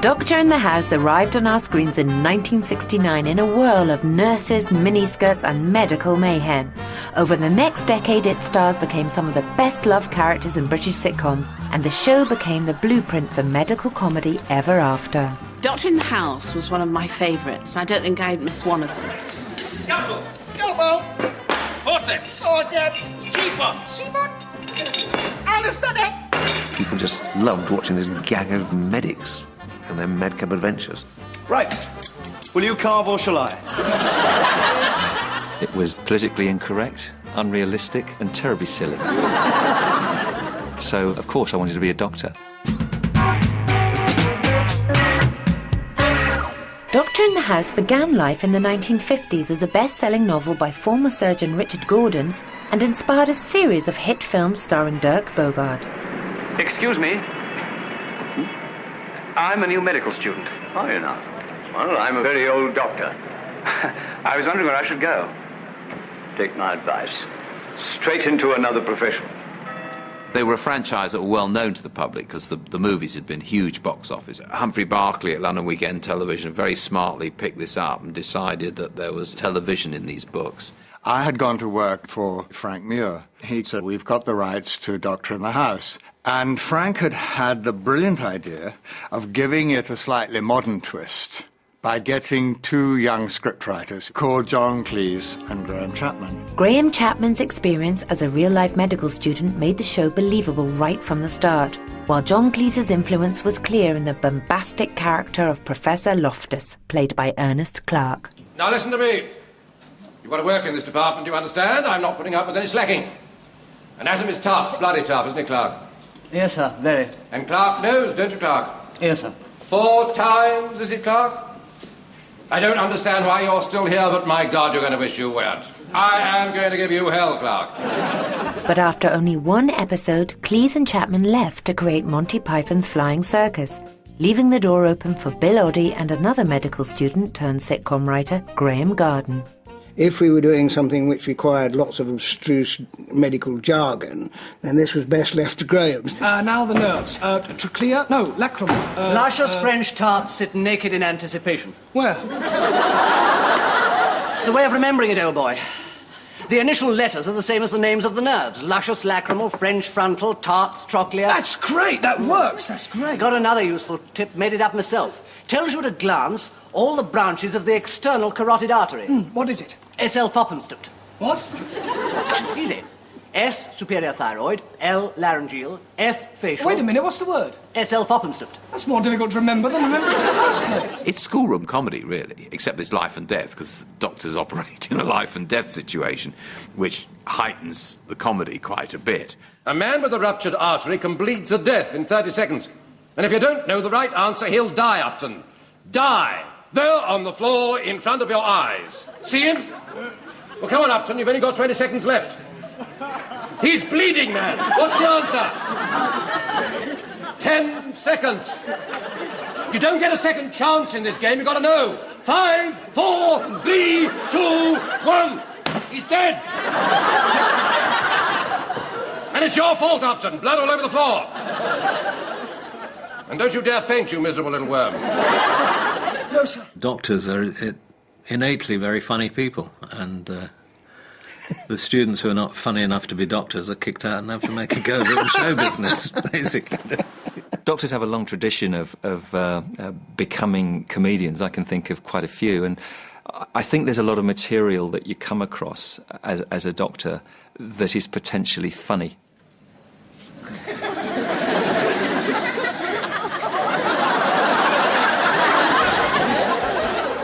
Doctor in the House arrived on our screens in 1969 in a whirl of nurses, miniskirts and medical mayhem. Over the next decade, its stars became some of the best-loved characters in British sitcom, and the show became the blueprint for medical comedy ever after. Doctor in the House was one of my favourites. I don't think I'd miss one of them. Elbow! Elbow! Forceps! Oh, again! G-bots! Alistair, that... People just loved watching this gang of medics and their medcab adventures. Right. Will you carve or shall I? It was politically incorrect, unrealistic and terribly silly. So, of course, I wanted to be a doctor. Doctor in the House began life in the 1950s as a best-selling novel by former surgeon Richard Gordon and inspired a series of hit films starring Dirk Bogarde. Excuse me. I'm a new medical student. Are you now? Well, I'm a very old doctor. I was wondering where I should go. Take my advice. Straight into another profession. They were a franchise that were well known to the public because the movies had been huge box office. Humphrey Barclay at London Weekend Television very smartly picked this up and decided that there was television in these books. I had gone to work for Frank Muir. He said, we've got the rights to Doctor in the House. And Frank had had the brilliant idea of giving it a slightly modern twist by getting two young scriptwriters called John Cleese and Graham Chapman. Graham Chapman's experience as a real-life medical student made the show believable right from the start, while John Cleese's influence was clear in the bombastic character of Professor Loftus, played by Ernest Clark. Now listen to me. You've got to work in this department, you understand? I'm not putting up with any slacking. Anatomy is tough, bloody tough, isn't it, Clark? Yes, sir, very. And Clark knows, don't you, Clark? Yes, sir. 4 times, is it, Clark? I don't understand why you're still here, but my God, you're going to wish you weren't. I am going to give you hell, Clark. But after only one episode, Cleese and Chapman left to create Monty Python's Flying Circus, leaving the door open for Bill Oddie and another medical student turned sitcom writer, Graham Garden. If we were doing something which required lots of abstruse medical jargon, then this was best left to Graham. Now the nerves. Trachea? No, lacrimal. Luscious French tarts sit naked in anticipation. Where? It's a way of remembering it, old boy. The initial letters are the same as the names of the nerves. Luscious, lacrimal, French frontal, tarts, trochlea. That's great, that works, that's great. Got another useful tip, made it up myself. Tells you at a glance all the branches of the external carotid artery. What is it? S.L. Foppenstupt. What? Easy. S, superior thyroid, L, laryngeal, F, facial... Wait a minute, what's the word? S.L. Foppenstupt. That's more difficult to remember than remembering in the first place. It's schoolroom comedy, really, except it's life and death, because doctors operate in a life and death situation, which heightens the comedy quite a bit. A man with a ruptured artery can bleed to death in 30 seconds. And if you don't know the right answer, he'll die, Upton. Die. There on the floor in front of your eyes. See him? Well, come on, Upton, you've only got 20 seconds left. He's bleeding, man. What's the answer? 10 seconds. You don't get a second chance in this game, you've got to know. 5, 4, 3, 2, 1. He's dead. And it's your fault, Upton. Blood all over the floor. And don't you dare faint, you miserable little worm. No, sir. Doctors are innately very funny people, and the students who are not funny enough to be doctors are kicked out and have to make a go of it in show business, basically. Doctors have a long tradition of becoming comedians. I can think of quite a few, and I think there's a lot of material that you come across as a doctor that is potentially funny.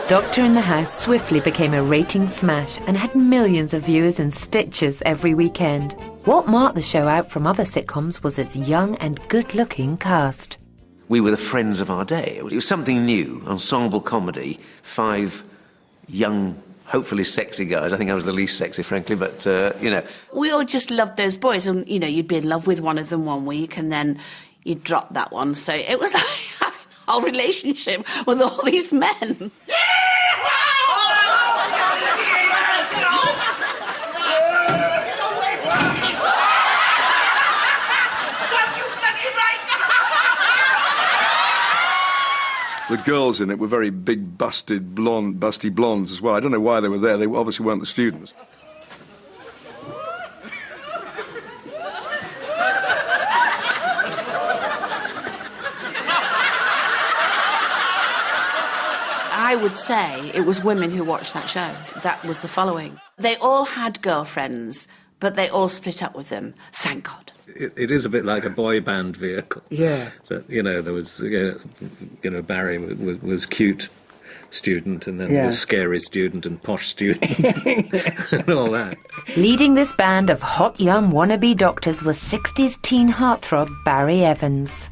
Doctor in the House swiftly became a ratings smash and had millions of viewers in stitches every weekend. What marked the show out from other sitcoms was its young and good-looking cast. We were the friends of our day. It was something new, ensemble comedy, 5 young, hopefully sexy guys. I think I was the least sexy, frankly, but, you know. We all just loved those boys, and, you know, you'd be in love with one of them one week, and then you'd drop that one. So it was like having a whole relationship with all these men. The girls in it were very big, busty blondes as well. I don't know why they were there. They obviously weren't the students. I would say it was women who watched that show. That was the following. They all had girlfriends, but they all split up with them. Thank God. It is a bit like a boy band vehicle. Yeah. That, there was, Barry was cute student, and then there was scary student and posh student and all that. Leading this band of hot young wannabe doctors was 60s teen heartthrob Barry Evans.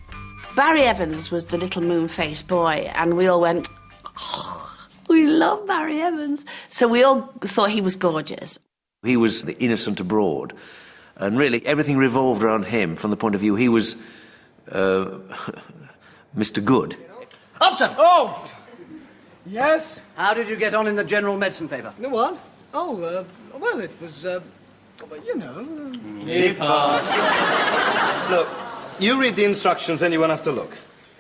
Barry Evans was the little moon-faced boy, and we all went, oh, we love Barry Evans. So we all thought he was gorgeous. He was the innocent abroad, and really everything revolved around him from the point of view he was Mr. Good. Upton! Oh! Yes? How did you get on in the general medicine paper? The what? Oh, well, it was, He passed. Look, you read the instructions, then you won't have to look.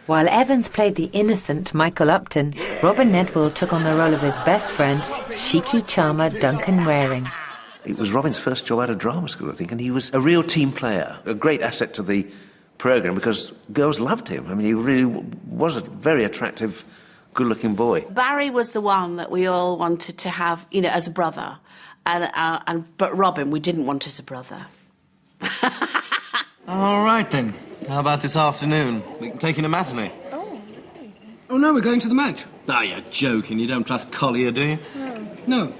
While Evans played the innocent Michael Upton, Robin Nedwell took on the role of his best friend, cheeky charmer Duncan Waring. It was Robin's first job out of drama school, I think, and he was a real team player, a great asset to the programme because girls loved him. I mean, he really was a very attractive, good-looking boy. Barry was the one that we all wanted to have, as a brother, but Robin we didn't want as a brother. All right, then. How about this afternoon? We can take in a matinee. Oh, no, we're going to the match. Oh, you're joking. You don't trust Collier, do you? No.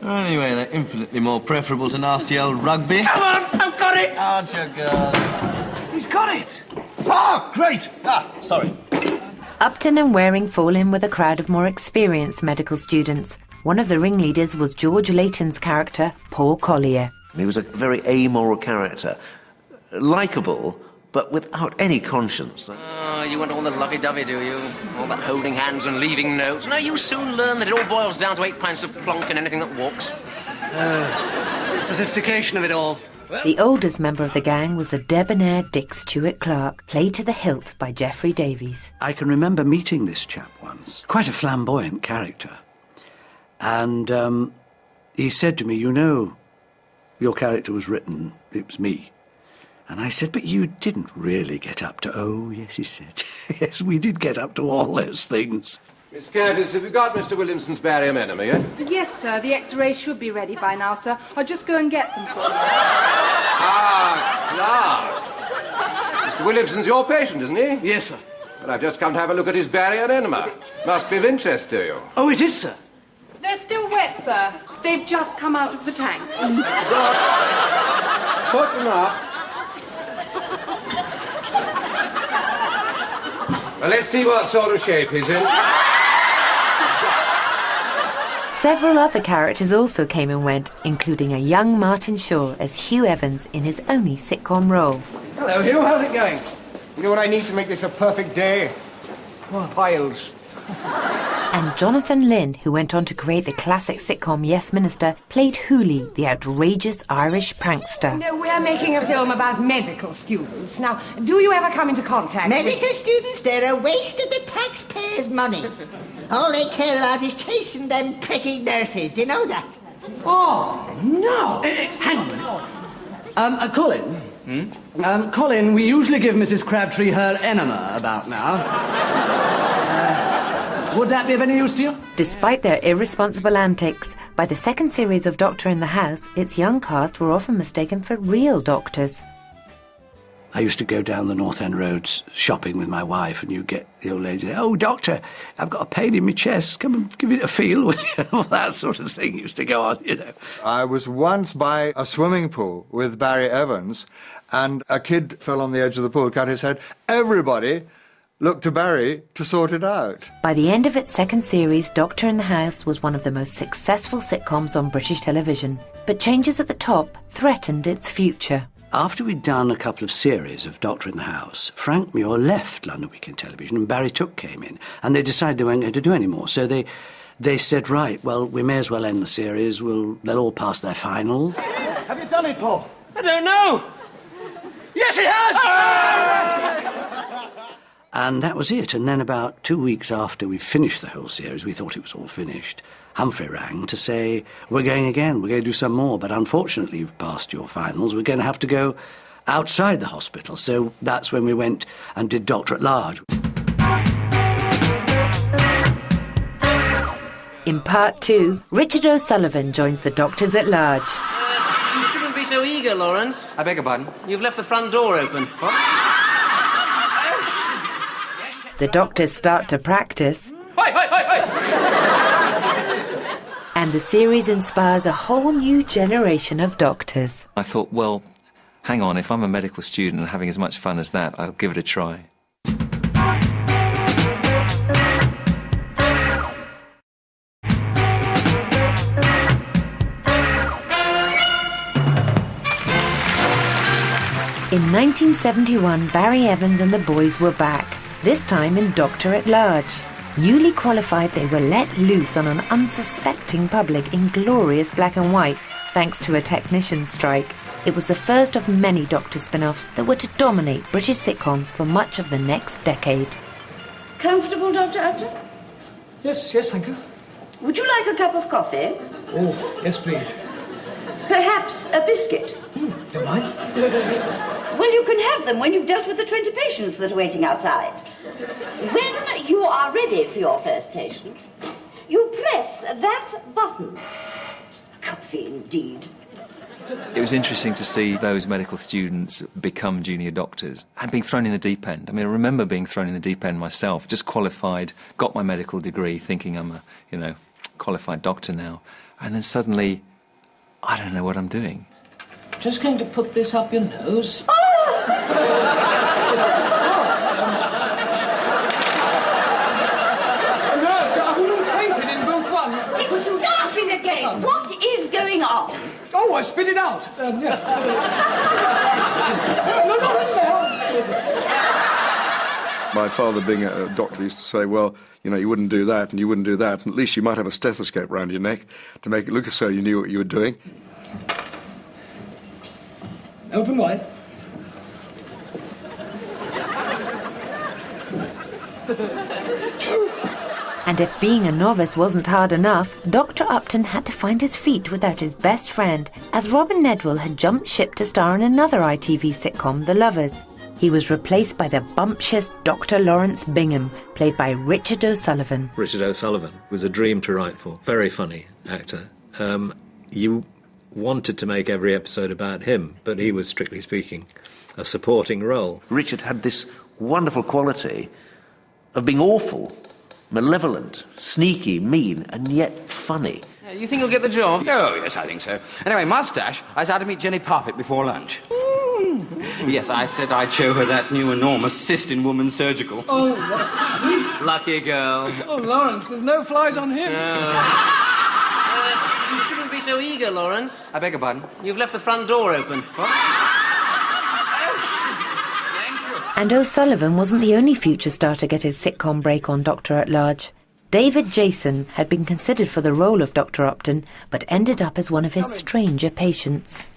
Anyway, they're infinitely more preferable to nasty old rugby. Come on, I've got it! Aren't you, girl? He's got it! Ah, great! Sorry. Upton and Waring fall in with a crowd of more experienced medical students. One of the ringleaders was George Layton's character, Paul Collier. He was a very amoral character, likeable, but without any conscience. Oh, you want all the lovey-dovey, do you? All that holding hands and leaving notes. No, you soon learn that it all boils down to 8 pints of plonk and anything that walks. Sophistication of it all. The oldest member of the gang was the debonair Dick Stewart Clark, played to the hilt by Geoffrey Davies. I can remember meeting this chap once. Quite a flamboyant character. And he said to me, your character was written, it was me. And I said, but you didn't really get up to... Oh, yes, he said. Yes, we did get up to all those things. Miss Curtis, have you got Mr. Williamson's barium enema yet? Yes, sir. The X-rays should be ready by now, sir. I'll just go and get them for you. Clark. Mr. Williamson's your patient, isn't he? Yes, sir. Well, I've just come to have a look at his barium enema. Must be of interest to you. Oh, it is, sir. They're still wet, sir. They've just come out of the tank. Put them up. Well, let's see what sort of shape he's in. Several other characters also came and went, including a young Martin Shaw as Hugh Evans in his only sitcom role. Hello, Hugh. How's it going? You know what I need to make this a perfect day? Piles. And Jonathan Lynn, who went on to create the classic sitcom Yes Minister, played Hooley, the outrageous Irish prankster. No, we're making a film about medical students. Now, do you ever come into contact Medical students, they're a waste of the taxpayers' money. All they care about is chasing them pretty nurses. Do you know that? Oh, no. Hang on a minute. Colin? Colin, we usually give Mrs. Crabtree her enema about now. Would that be of any use to you? Despite their irresponsible antics, by the second series of Doctor in the House, its young cast were often mistaken for real doctors. I used to go down the North End roads shopping with my wife, and you get the old lady say, oh, doctor, I've got a pain in my chest. Come and give it a feel, will you? All that sort of thing used to go on, I was once by a swimming pool with Barry Evans, and a kid fell on the edge of the pool, cut his head. Everybody looked to Barry to sort it out. By the end of its second series, Doctor in the House was one of the most successful sitcoms on British television. But changes at the top threatened its future. After we'd done a couple of series of Doctor in the House, Frank Muir left London Weekend Television and Barry Took came in, and they decided they weren't going to do any more. So they said, right, well, we may as well end the series. They'll all pass their finals. Have you done it, Paul? I don't know. Yes, he has! And that was it. And then about 2 weeks after we finished the whole series, we thought it was all finished, Humphrey rang to say, we're going again, we're going to do some more, but unfortunately you've passed your finals, we're going to have to go outside the hospital. So that's when we went and did Doctor at Large. In part 2, Richard O'Sullivan joins the Doctors at Large. You shouldn't be so eager, Lawrence. I beg your pardon? You've left the front door open. What? The doctors start to practice. And the series inspires a whole new generation of doctors. I thought, well, hang on, if I'm a medical student and having as much fun as that, I'll give it a try. In 1971, Barry Evans and the boys were back, this time in Doctor at Large. Newly qualified, they were let loose on an unsuspecting public in glorious black and white, thanks to a technician strike. It was the first of many Doctor spin-offs that were to dominate British sitcom for much of the next decade. Comfortable, Dr. Upton? Yes, thank you. Would you like a cup of coffee? Oh, yes, please. Perhaps a biscuit? Don't mind. Well, you can have them when you've dealt with the 20 patients that are waiting outside. When you are ready for your first patient, you press that button. Coffee, indeed. It was interesting to see those medical students become junior doctors and being thrown in the deep end. I mean, I remember being thrown in the deep end myself, just qualified, got my medical degree, thinking I'm a, qualified doctor now. And then suddenly, I don't know what I'm doing. Just going to put this up your nose. Nurse, a woman's fainted in booth 1. It's starting again. What is going on? Oh, I spit it out. Yes. No, not in there. My father, being a doctor, used to say, well, you wouldn't do that and you wouldn't do that, and at least you might have a stethoscope round your neck to make it look as though you knew what you were doing. Open wide. And if being a novice wasn't hard enough, Dr. Upton had to find his feet without his best friend, as Robin Nedwell had jumped ship to star in another ITV sitcom, The Lovers. He was replaced by the bumptious Dr. Lawrence Bingham, played by Richard O'Sullivan. Richard O'Sullivan was a dream to write for. Very funny actor. You wanted to make every episode about him, but he was, strictly speaking, a supporting role. Richard had this wonderful quality of being awful, malevolent, sneaky, mean, and yet funny. You think you'll get the job? Oh, yes, I think so. Anyway, Mustache, I was out to meet Jenny Parfitt before lunch. Yes, I said I'd show her that new enormous cyst in woman's surgical. Oh, Lucky girl. Oh, Lawrence, there's no flies on him. You shouldn't be so eager, Lawrence. I beg your pardon? You've left the front door open. What? And O'Sullivan wasn't the only future star to get his sitcom break on Doctor at Large. David Jason had been considered for the role of Dr. Upton, but ended up as one of his stranger patients.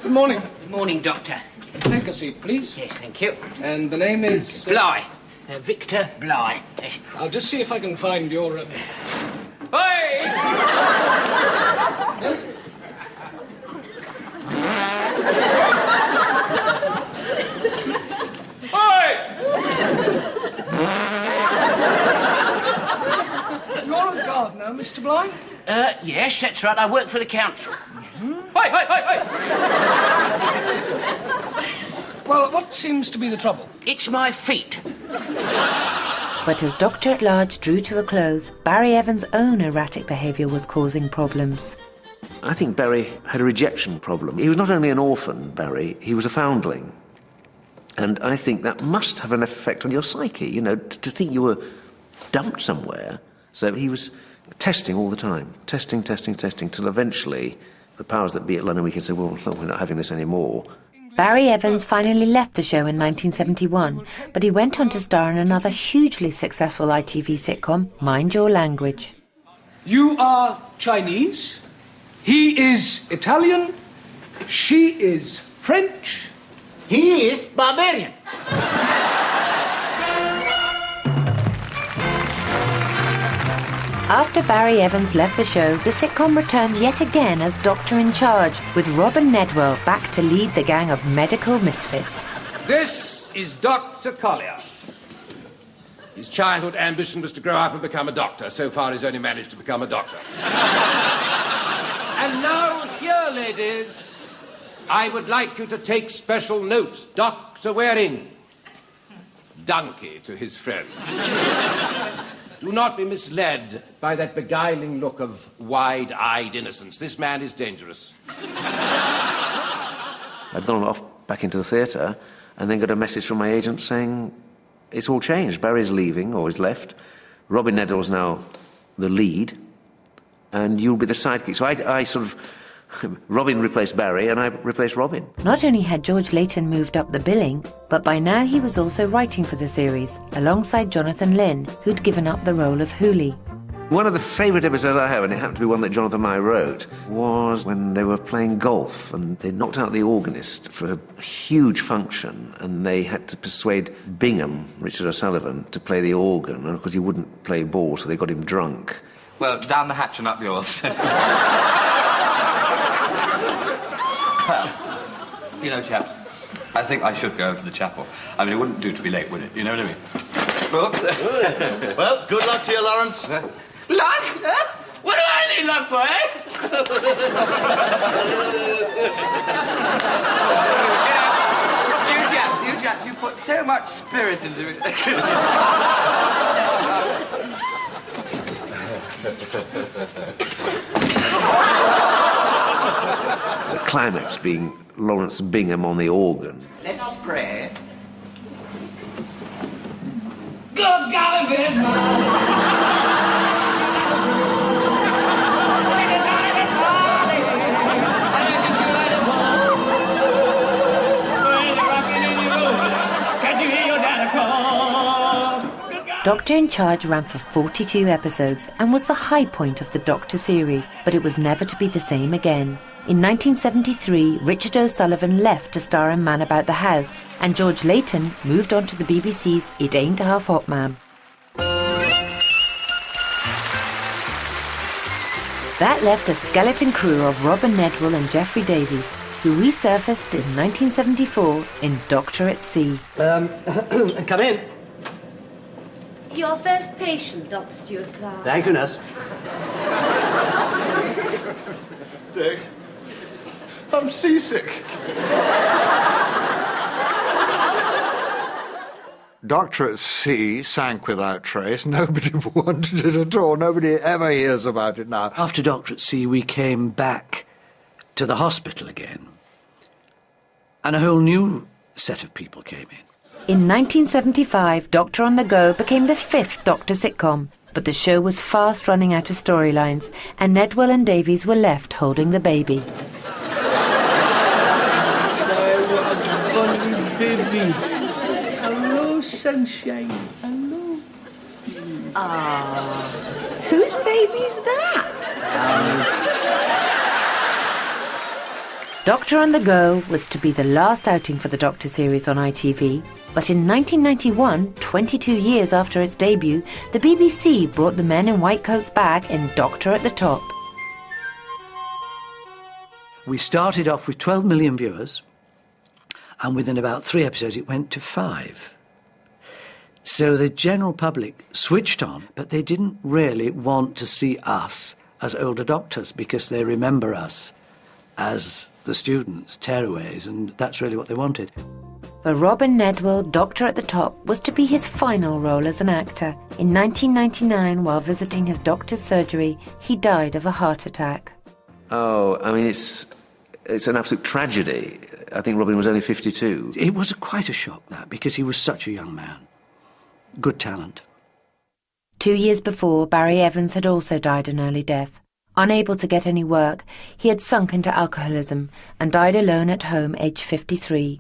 Good morning. Good morning, Doctor. Take a seat, please. Yes, thank you. And the name is... Bligh. Victor Bligh. I'll just see if I can find your... Hey! Yes? You're a gardener, Mr. Bligh? Yes, that's right. I work for the council. Well, what seems to be the trouble? It's my feet. But as Doctor at Large drew to a close, Barry Evans' own erratic behaviour was causing problems. I think Barry had a rejection problem. He was not only an orphan, Barry, he was a foundling. And I think that must have an effect on your psyche, to think you were dumped somewhere. So he was testing all the time, testing, till eventually the powers that be at London Weekend said, well, look, we're not having this anymore. Barry Evans finally left the show in 1971, but he went on to star in another hugely successful ITV sitcom, Mind Your Language. You are Chinese, he is Italian, she is French. He is barbarian. After Barry Evans left the show, the sitcom returned yet again as Doctor in Charge, with Robin Nedwell back to lead the gang of medical misfits. This is Dr. Collier. His childhood ambition was to grow up and become a doctor. So far, he's only managed to become a doctor. And now, here, ladies, I would like you to take special note. Dr. Waring. Donkey to his friends. Do not be misled by that beguiling look of wide-eyed innocence. This man is dangerous. I'd gone off back into the theatre and then got a message from my agent saying, it's all changed. Barry's leaving, or he's left. Robin Nedwell's now the lead, and you'll be the sidekick. So I sort of... Robin replaced Barry, and I replaced Robin. Not only had George Layton moved up the billing, but by now he was also writing for the series, alongside Jonathan Lynn, who'd given up the role of Hooley. One of the favourite episodes I have, and it happened to be one that Jonathan and I wrote, was when they were playing golf, and they knocked out the organist for a huge function, and they had to persuade Bingham, Richard O'Sullivan, to play the organ, and of course he wouldn't play ball, so they got him drunk. Well, down the hatch and up yours. Well, you know, chaps, I think I should go over to the chapel. I mean, it wouldn't do to be late, would it? You know what I mean? Well, good luck to you, Lawrence. Luck? What do I need luck for, eh? you chaps, you put so much spirit into it. The climax being Lawrence Bingham on the organ. Let us pray. Good God of Doctor in Charge ran for 42 episodes and was the high point of the Doctor series, but it was never to be the same again. In 1973, Richard O'Sullivan left to star in Man About the House, and George Layton moved on to the BBC's It Ain't Half Hot, Ma'am. That left a skeleton crew of Robin Nedwell and Geoffrey Davies, who resurfaced in 1974 in Doctor at Sea. Come in. Your first patient, Dr. Stuart Clark. Thank you, nurse. Dick, I'm seasick. Doctor at Sea sank without trace. Nobody wanted it at all. Nobody ever hears about it now. After Doctor at Sea, we came back to the hospital again. And a whole new set of people came in. In 1975, Doctor on the Go became the 5th Doctor sitcom, but the show was fast running out of storylines, and Nedwell and Davies were left holding the baby. Baby. Hello, sunshine. Hello. Ah, whose baby's that? Doctor on the Go was to be the last outing for the Doctor series on ITV, but in 1991, 22 years after its debut, the BBC brought the men in white coats back in Doctor at the Top. We started off with 12 million viewers, and within about 3 episodes it went to 5. So the general public switched on, but they didn't really want to see us as older doctors because they remember us as the students, tearaways, and that's really what they wanted. For Robin Nedwell, Doctor at the Top was to be his final role as an actor. In 1999, while visiting his doctor's surgery, he died of a heart attack. Oh, I mean, it's an absolute tragedy. I think Robin was only 52. It was quite a shock, that, because he was such a young man. Good talent. 2 years before, Barry Evans had also died an early death. Unable to get any work, he had sunk into alcoholism and died alone at home aged 53.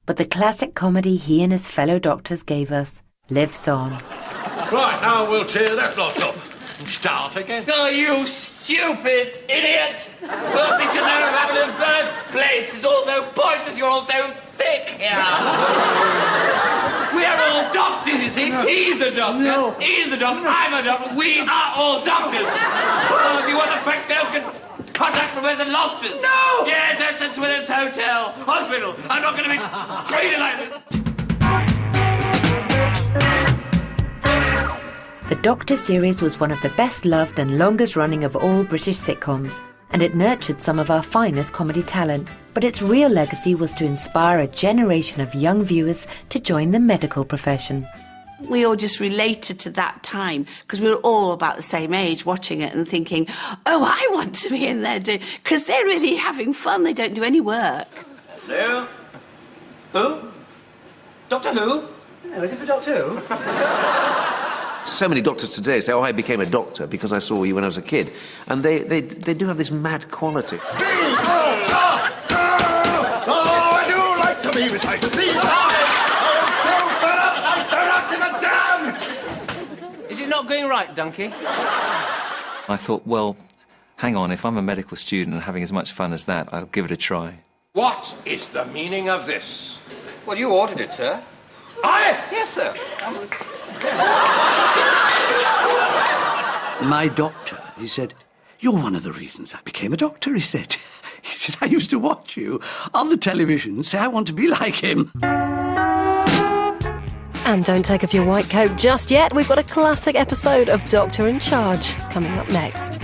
But the classic comedy he and his fellow doctors gave us lives on. Right, now we'll tear that lot up and start again. Oh, you stupid idiot! What did you know about in the first place? It's all so pointless, you're all so thick here. We are all doctors, you see? He's a doctor. He's a doctor. I'm a doctor. We are all doctors. Oh, if you want the facts, go contact Professor Loftus. No! Yes, it's Swithins Hotel. Hospital. I'm not going to be treated like this. The Doctor series was one of the best loved and longest running of all British sitcoms, and it nurtured some of our finest comedy talent. But its real legacy was to inspire a generation of young viewers to join the medical profession. We all just related to that time because we were all about the same age watching it and thinking, oh, I want to be in there because they're really having fun. They don't do any work. Hello? Who? Doctor Who? No, is it for Doctor Who? So many doctors today say, oh, I became a doctor because I saw you when I was a kid. And they do have this mad quality. Oh, I do like to be beside the sea. I'm so fed up, I turn up to the dam. Is it not going right, Donkey? I thought, well, hang on, if I'm a medical student and having as much fun as that, I'll give it a try. What is the meaning of this? Well, you ordered it, sir. Yes, sir. My doctor, he said, you're one of the reasons I became a doctor, he said. He said, I used to watch you on the television and say I want to be like him. And don't take off your white coat just yet. We've got a classic episode of Doctor in Charge coming up next.